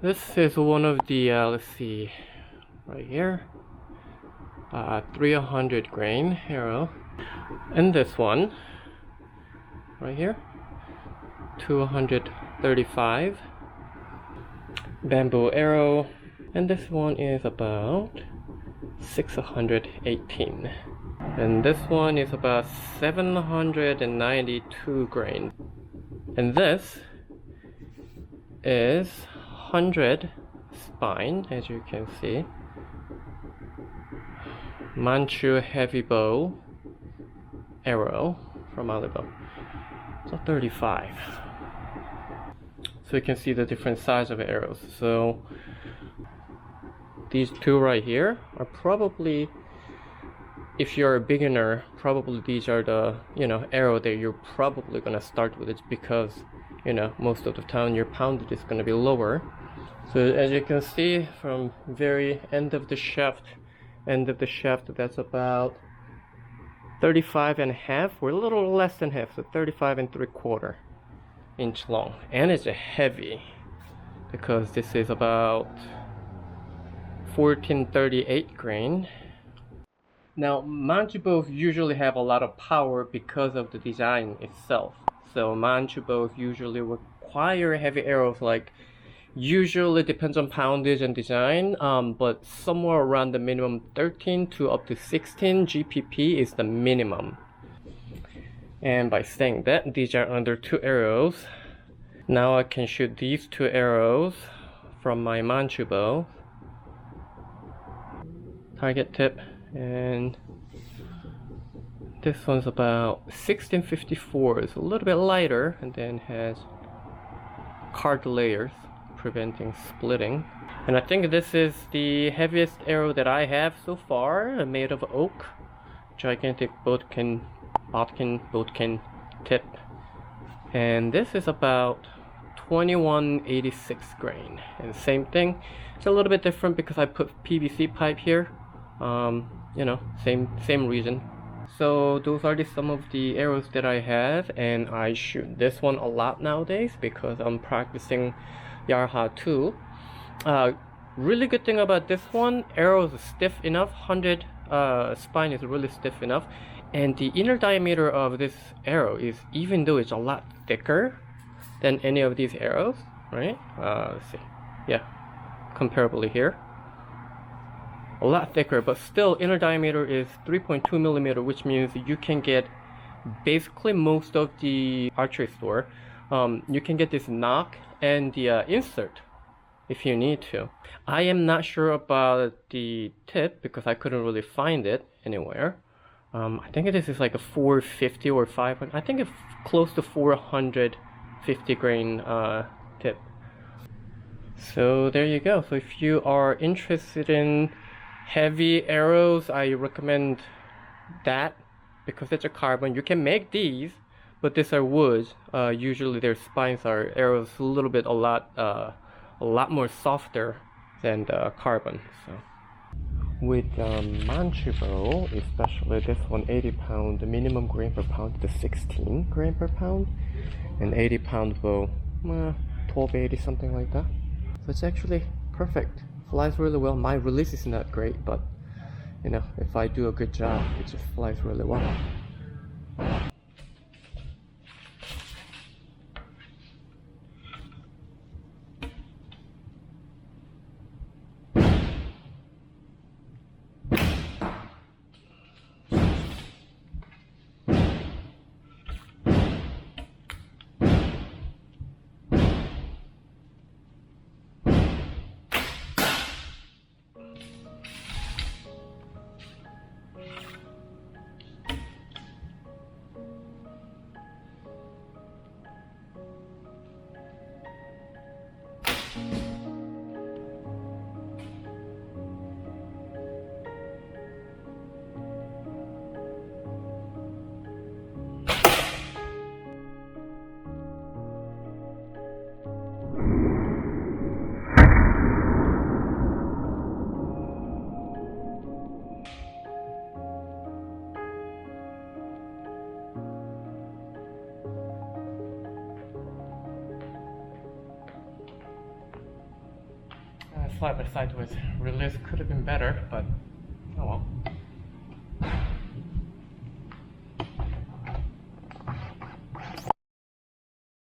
This is one of the, let's see, right here, 300 grain arrow. And this one, right here, 235 bamboo arrow. And this one is about 618. And this one is about 792 grain. And this is 100 spine, as you can see. Manchu heavy bow arrow from Alibaba. So 35. So you can see the different size of arrows. So these two right here are probably, if you're a beginner, probably these are the, arrow that you're probably gonna start with. It's because, most of the time your poundage is gonna be lower. So as you can see from very end of the shaft, that's about 35 and a half, or a little less than half, so 35 and 3/4 inch long. And it's heavy because this is about 1438 grain. Now, Manchu bows usually have a lot of power because of the design itself. So Manchu bows usually require heavy arrows, like usually depends on poundage and design, but somewhere around the minimum 13 to up to 16 GPP is the minimum. And by saying that, these are under 2 arrows. Now I can shoot these 2 arrows from my Manchu bow. Target tip, and this one's about 1654. It's a little bit lighter, and then has card layers preventing splitting. And I think this is the heaviest arrow that I have so far, made of oak. Gigantic bodkin tip. And this is about 2186 grain. And same thing, it's a little bit different because I put PVC pipe here. Same reason. So those are some of the arrows that I have, and I shoot this one a lot nowadays because I'm practicing Yarha too. Really good thing about this one, arrow is stiff enough. 100 spine is really stiff enough, and the inner diameter of this arrow is, even though it's a lot thicker than any of these arrows, right? Let's see, yeah, comparably here, a lot thicker, but still inner diameter is 3.2 millimeter, which means you can get basically most of the archery store. You can get this knock and the insert if you need to. I am not sure about the tip because I couldn't really find it anywhere. I think this is like a 450 or 500. I think it's close to 450 grain tip. So there you go. So if you are interested in heavy arrows, I recommend that because it's a carbon. You can make these, but these are wood. Usually their spines are arrows a little bit a lot more softer than the carbon. So with Manchu bow, especially this one, 80 pound, the minimum grain per pound is 16 grain per pound, and 80 pound bow, 1280, something like that. So it's actually perfect. Flies really well. My release is not great, but if I do a good job, it just flies really well. side by side with release could have been better, but oh well.